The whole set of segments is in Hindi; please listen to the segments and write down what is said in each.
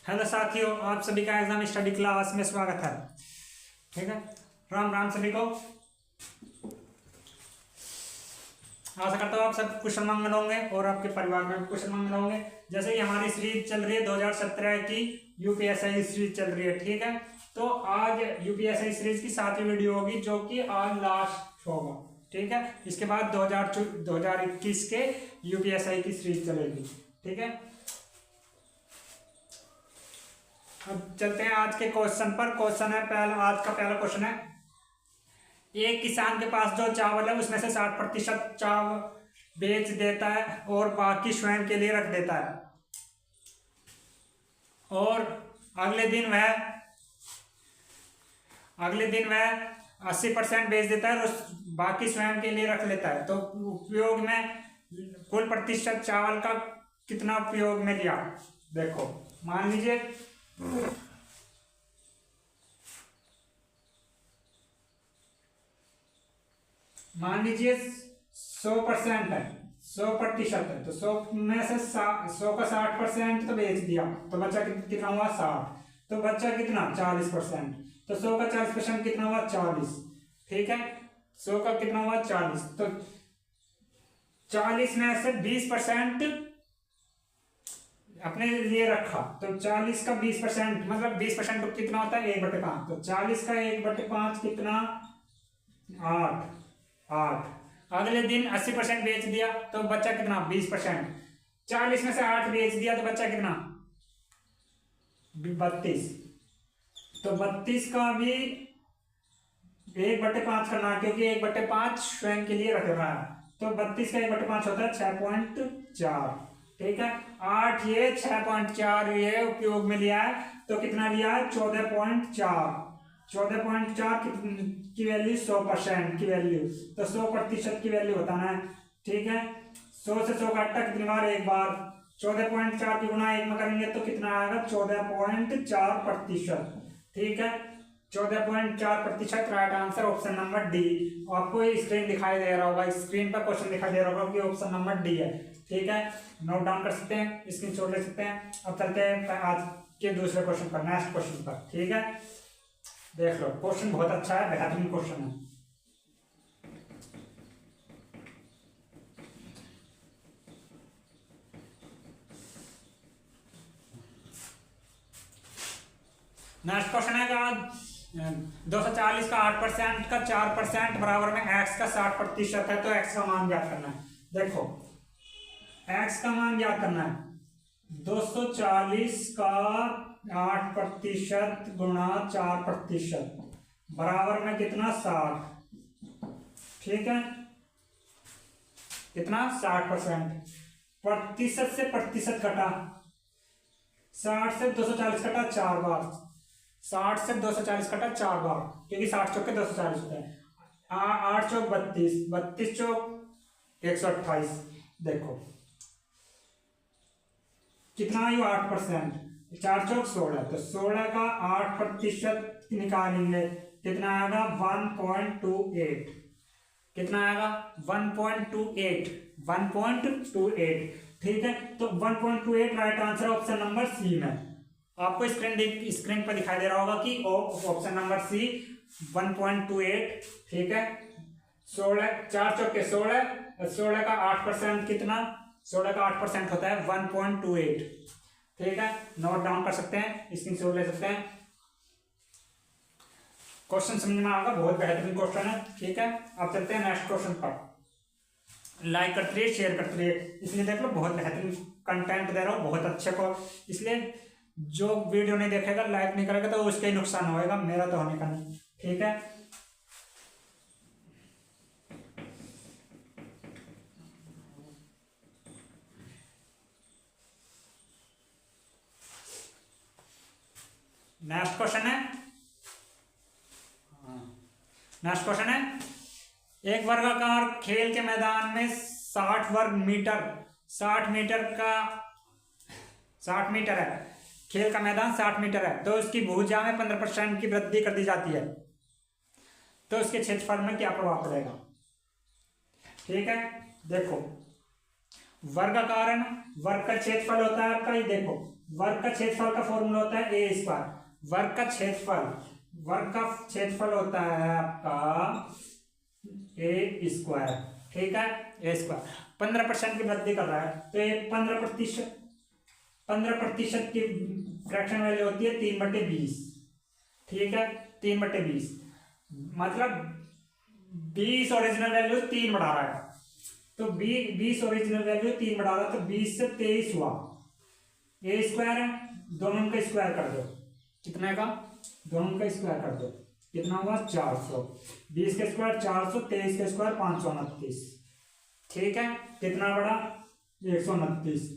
हेलो साथियों, आप सभी का एग्जाम स्टडी क्लास में स्वागत है। ठीक है, राम राम सभी को। आशा करता हूँ आप सब कुशल मंगल होंगे और आपके परिवार में कुशल मंगल होंगे। जैसे कि हमारी सीरीज चल रही है 2017 की यूपीएसआई सीरीज चल रही है। ठीक है, तो आज यूपीएसआई सीरीज की 7वीं वीडियो होगी जो कि आज लास्ट होगा। ठीक है, इसके बाद 2021 के यूपीएसआई की सीरीज चलेगी। ठीक है, अब चलते हैं आज के क्वेश्चन पर। क्वेश्चन है आज का पहला क्वेश्चन है, एक किसान के पास जो चावल है उसमें से 60% चावल बेच देता है और बाकी स्वयं के लिए रख देता है, और अगले दिन वह 80% बेच देता है और बाकी स्वयं के लिए रख लेता है। तो उपयोग में कुल प्रतिशत चावल का कितना उपयोग में लिया? देखो, मान लीजिए मान लीजिए 100% है, 100% है, तो 100 में से 100 का 60% तो बेच दिया, तो बच्चा कितना हुआ? 60। तो बच्चा कितना? 40%। तो 100 का 40% कितना हुआ? 40। ठीक है, 100 का कितना हुआ? 40। तो 40 में से 20% अपने लिए रखा, तो 40 का 20% मतलब 20% कितना होता है? 1/5। तो 40 का 1/5 कितना? 8। अगले दिन 80% बेच दिया, तो बच्चा कितना? 20%। 40 में से 8 बेच दिया, तो बच्चा कितना? 32। तो 32 का भी 1/5 करना, क्योंकि 1/5 स्वयं के लिए रख रहा है। तो 32 का 1/5 होता है 6.4। ठीक है, 8 ये 6.4 ये उपयोग में लिया है, तो कितना लिया है? 14.4। 14.4 की वैल्यू 100% की वैल्यू, तो 100% की वैल्यू बताना है। ठीक है, 100 से 100 काटा कितनी बार? एक बार। 14.4 की गुना 1 में करेंगे तो कितना आएगा? 14.4%। ठीक है, 14.4% right answer option number D. आपको स्क्रीन दिखाई दे रहा होगा, स्क्रीन पर क्वेश्चन दिखाई दे रहा होगा कि ऑप्शन नंबर डी है। ठीक है, नोट डाउन कर सकते हैं, स्क्रीनशॉट ले सकते हैं। अब चलते हैं आज के दूसरे क्वेश्चन पर, नेक्स्ट क्वेश्चन पर। ठीक है, देख लो, क्वेश्चन बहुत अच्छा है, बेहतरीन क्वेश्चन है। नेक्स्ट क्वेश्चन है कि 240 का 8% का 4% बराबर में x का 60% है, तो x का मान ज्ञात करना है। देखो, x का मान ज्ञात करना है। 240 का 8% गुणा 4% बराबर में कितना? 60। ठीक है, कितना? 60%। प्रतिशत से प्रतिशत कटा, 60 से 240 कटा 4 बार, 60 से 240 कटा 4 बार, क्योंकि 60 चौके 240 होता है। 8 चौक 32, 32 चौक 128। देखो कितना है? 8%। 4 चौक 16, तो 16 का 8% निकालेंगे, कितना आएगा? 1.28। कितना आएगा? 1.28। 1.28। ठीक है, तो 1.28 right answer option number C में। आपको स्क्रीन पर दिखाई दे रहा होगा कि ऑप्शन नंबर सी 1.28। ठीक है, 16, 4 चौके 16, 16 का 8% कितना? 16 का 8% होता है 1.28। ठीक है, नोट डाउन कर सकते हैं, स्क्रीनशॉट ले सकते हैं। क्वेश्चन समझ में आएगा, बहुत बेहतरीन क्वेश्चन है। ठीक है, अब चलते हैं नेक्स्ट क्वेश्चन पर। लाइक करते रहिए, शेयर करते रहिए, इसलिए देख लो बहुत बेहतरीन कंटेंट दे रहा हूँ, बहुत अच्छे को। इसलिए जो वीडियो नहीं देखेगा, लाइक नहीं करेगा, तो उसका ही नुकसान होएगा, मेरा तो होने का नहीं। ठीक है, नेक्स्ट क्वेश्चन है, एक वर्गाकार खेल के मैदान में 60 वर्ग मीटर, 60 मीटर है, खेल का मैदान 60 मीटर है, तो उसकी भुजा में 15% की वृद्धि कर दी जाती है, तो उसके क्षेत्रफल में क्या प्रभाव पड़ेगा? ठीक है, देखो वर्ग का कारण वर्ग का क्षेत्रफल होता है आपका, ये देखो वर्ग का क्षेत्रफल का फॉर्मूला होता है ए स्क्वायर। वर्ग का क्षेत्रफल होता है आपका ए स्क्वायर, ठीक है, ए स्क्वायर। 15% की वृद्धि कर रहा है तो ये 15% की फ्रैक्शन वैल्यू होती है 3/20, ठीक है, 3/20 मतलब 20 ओरिजिनल वैल्यू 3 बढ़ा रहा है, तो 20 ओरिजिनल वैल्यू 3 बढ़ा रहा है तो 20 से 23 हुआ। ए स्क्वायर है, दोनों का स्क्वायर कर दो, कितने का, दोनों का स्क्वायर कर दो, कितना हुआ 400। 20 का स्क्वायर 400, 23 का स्क्वायर 529, ठीक है, कितना बढ़ा 129।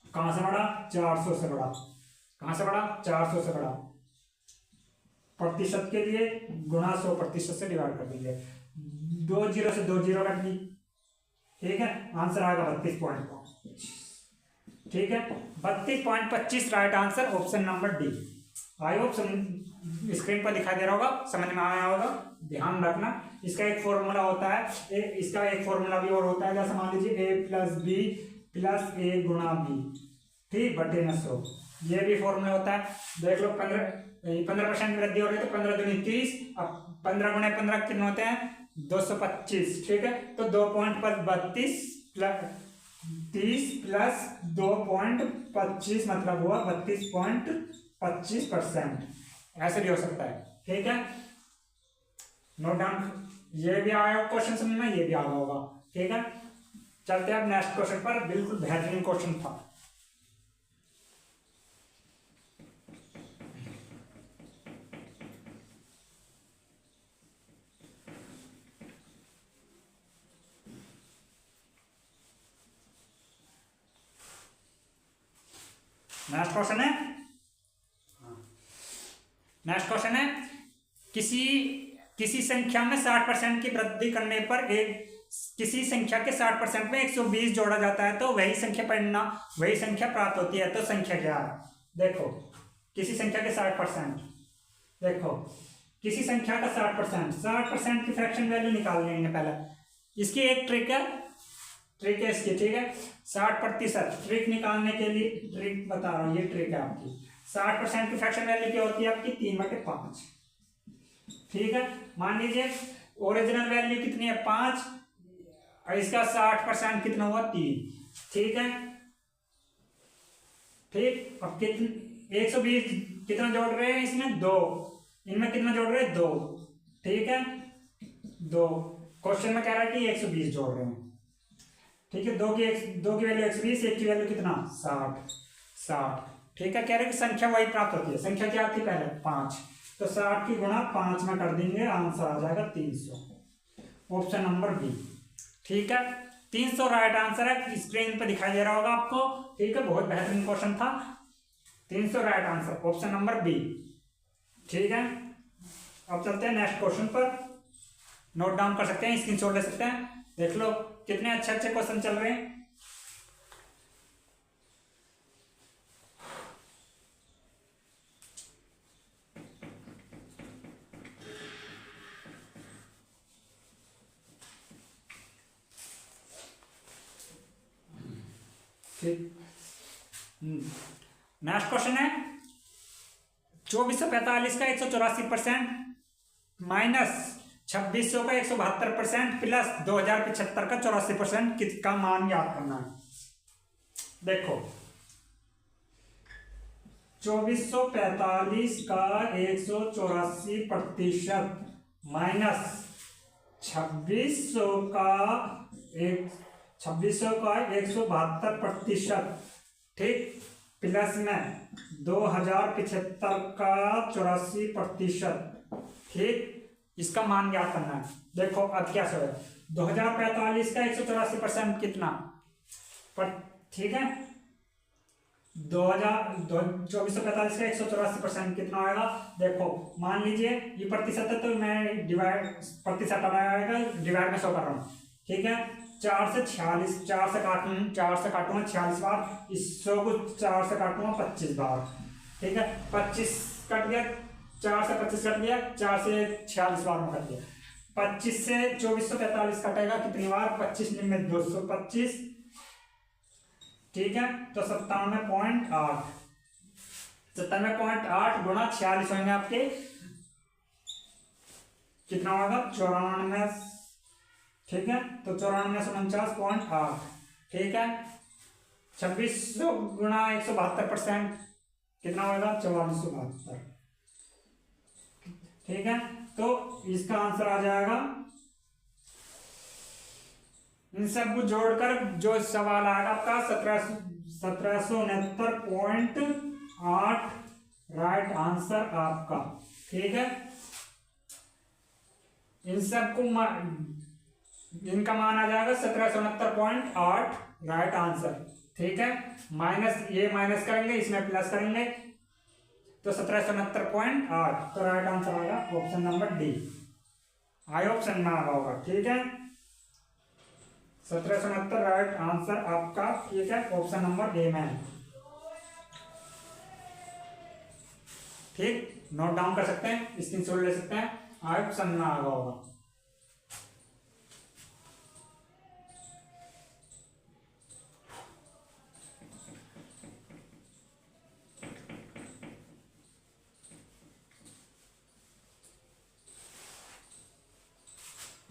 कहां से बढ़ा, 400 से बढ़ा, कहां से बढ़ा, 400 से बढ़ा। प्रतिशत के लिए गुणा 100% से डिवाइड कर देंगे, 2 जीरो से 2 जीरो कट दी, ठीक है, आंसर आएगा 32.25, ठीक है, 32.25 right answer, option number D. I hope screen पर दिखाई दे रहा होगा, समझ में आया होगा। ध्यान रखना इसका एक फॉर्मूला होता है, इसका एक फॉर्मूला भी और होता है, जैसे मान लीजिए a + b + a × b, ठीक, बटे 900, ये भी फॉर्मूला होता है। देख लो 15% की वृद्धि हो रही है तो 15 दूनी 30, अब 15 × 15 कितने होते हैं 225, ठीक है, तो 2.32 + 30 + 2.25 मतलब हुआ 32.25%, ऐसे भी हो सकता है, ठीक है, नोट डाउन। ये भी आया क्वेश्चन समझ में, ये भी आ गया होगा, ठीक है। चलते हैं अब नेक्स्ट क्वेश्चन पर, बिल्कुल बेहतरीन क्वेश्चन था। नेक्स्ट क्वेश्चन है किसी संख्या में 60% की वृद्धि करने पर किसी संख्या के 60% में 120 जोड़ा जाता है तो वही संख्या प्राप्त होती है, तो संख्या क्या है। देखो किसी संख्या के 60%, देखो किसी संख्या का 60% की फ्रैक्शन वैल्यू निकाल लेंगे पहले। इसकी एक ट्रिक है इसकी, ठीक है, 60% ट्रिक निकालने के लिए ट्रिक बता रहा हूँ, ये ट्रिक है आपकी। 60% की फ्रैक्शन वैल्यू क्या होती है आपकी 3/5, ठीक है। मान लीजिए ओरिजिनल वैल्यू कितनी है 5 और इसका 60% कितना हुआ 3, ठीक है, ठीक। अब कितने 120 कितना जोड़ रहे हैं इसमें 2, इनमें कितना जोड़ रहे हैं 2, ठीक है, 2। क्वेश्चन में कह रहा है कि 120 जोड़ रहे हैं, ठीक है, 2 की वैल्यू 120, 1 की वैल्यू कितना 60, ठीक है। कह रहे कि संख्या वही प्राप्त होती है, संख्या क्या थी पहले 5, तो 60 की गुणा 5 में कर देंगे, आंसर आ जाएगा 300, ऑप्शन नंबर बी, ठीक है। 300 राइट आंसर है, स्क्रीन पे दिखाई दे रहा होगा आपको, ठीक है, बहुत बेहतरीन क्वेश्चन था, 300 right answer, option number B, ठीक है। अब चलते हैं नेक्स्ट क्वेश्चन पर, नोट डाउन कर सकते हैं, स्क्रीनशॉट ले सकते हैं, देख लो कितने अच्छे क्वेश्चन चल रहे हैं। नेक्स्ट क्वेश्चन है 2445 का 184% माइनस 2600 का 172% प्लस 2075 का 84% किसका मान याद करना है। देखो 2445 का 184% माइनस 2600 का 172%, ठीक, प्लस में 2075 का 84%, ठीक, इसका मान ज्ञात करना है। देखो अब क्या सो है 2045 का 184% कितना पर, ठीक है, 2445 का 184% कितना आएगा। देखो मान लीजिए ये प्रतिशत है तो मैं डिवाइड प्रतिशत आएगा, डिवाइड में 100 कर रहा हूँ, ठीक है। 4 से काटूंगा 46 बार, इस 100 को 4 से काटूंगा 25 बार, ठीक है, 25 कट गया, 4 से 25 कट गया, 4 से 46 बार में कट गया, 25 से 2445 कटेगा कितनी बार 25 में 225, ठीक है, तो 97.8, 97.8 गुणा 46 होंगे आपके, कितना होगा 94, ठीक है। तो 9449.8, ठीक है। 2600 गुणा 172%, कितना होगा 4472, ठीक है। तो इसका आंसर आ जाएगा, इन सब को जोड़कर जो सवाल आएगा आपका 1769.8 राइट आंसर आपका, ठीक है। इन सबको इनका मान आ जाएगा 1769.8 राइट आंसर, ठीक है। माइनस ये माइनस करेंगे, इसमें प्लस करेंगे, तो 1769.8, तो राइट आंसर आएगा ऑप्शन नंबर डी। आई ऑप्शन में आ रहा होगा, ठीक है। 1769 राइट आंसर आपका, ठीक है, ऑप्शन नंबर ए में, ठीक। नोट डाउन कर सकते हैं, स्क्रीनशॉट ले सकते हैं, आई ऑप्शन में आ रहा होगा।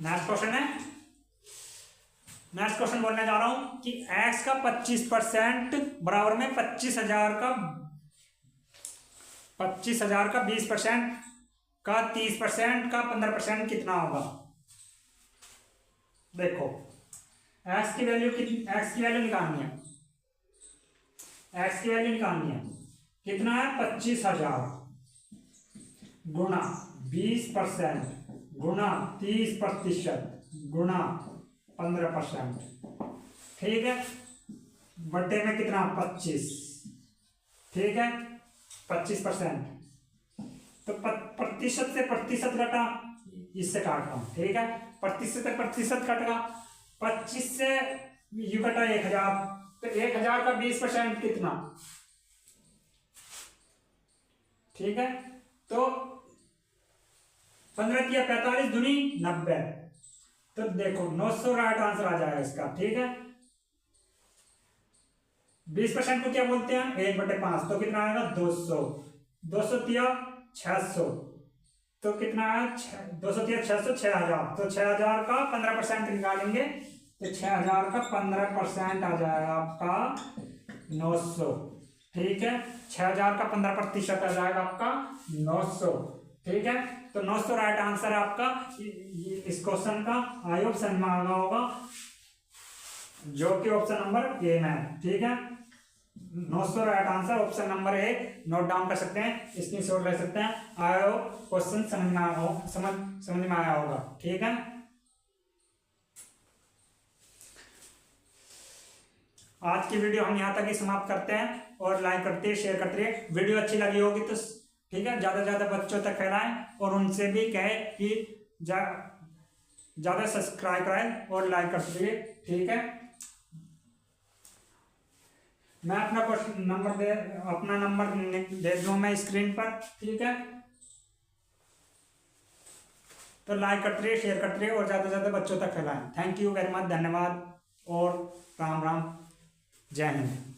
नेक्स्ट क्वेश्चन है, नेक्स्ट क्वेश्चन बोलने जा रहा हूं कि x का 25% बराबर में 25,000 का 20% का 30% का 15% कितना होगा। देखो x की वैल्यू निकालनी है, x की वैल्यू निकालनी है, कितना है 25,000 गुणा 20% गुणा 30% गुणा 15%, ठीक है। बट्टे में कितना 25, ठीक है, 25%, तो प्रतिशत से प्रतिशत घटा, इससे काट रहा हूं, ठीक है। प्रतिशत से प्रतिशत कटेगा, 25 से यू कटा 1000, तो 1000 का 20% कितना, ठीक है। तो 15 या 45 दूनी 90, तो देखो 900 राइट आंसर आ जाएगा इसका, ठीक है। 20% को क्या बोलते हैं 1/5, तो कितना आएगा 200, 200 तिया 600, तो कितना है 200 तिया 600, 6000, तो 6000 का 15% निकालेंगे, तो 6000 का 15% आ जाएगा आपका 900, ठीक है। 6000 का 15% आ जाएगा आपका 900, ठीक है। तो 900 राइट आंसर है आपका इस क्वेश्चन का, आई ऑप्शन में आना होगा, जो कि ऑप्शन नंबर ए में है, ठीक है। 900 right answer option number A, note down कर सकते हैं, स्क्रीनशॉट ले सकते हैं। आया हो क्वेश्चन समझ में आया होगा, ठीक है। आज की वीडियो हम यहाँ तक ही समाप्त करते हैं, और लाइक करते हैं, शेयर करते हैं। वीडियो अच्छी लगी होगी तो ठीक है, ज्यादा से ज्यादा बच्चों तक फैलाएं, और उनसे भी कहें कि ज्यादा सब्सक्राइब कराएं और लाइक करते रहिए, ठीक है। मैं अपना नंबर दे दूं मैं स्क्रीन पर, ठीक है। तो लाइक करते रहिए, शेयर करते रहिए, और ज्यादा से ज्यादा बच्चों तक फैलाएं। थैंक यू वेरी मच, धन्यवाद और राम राम, जय हिंद।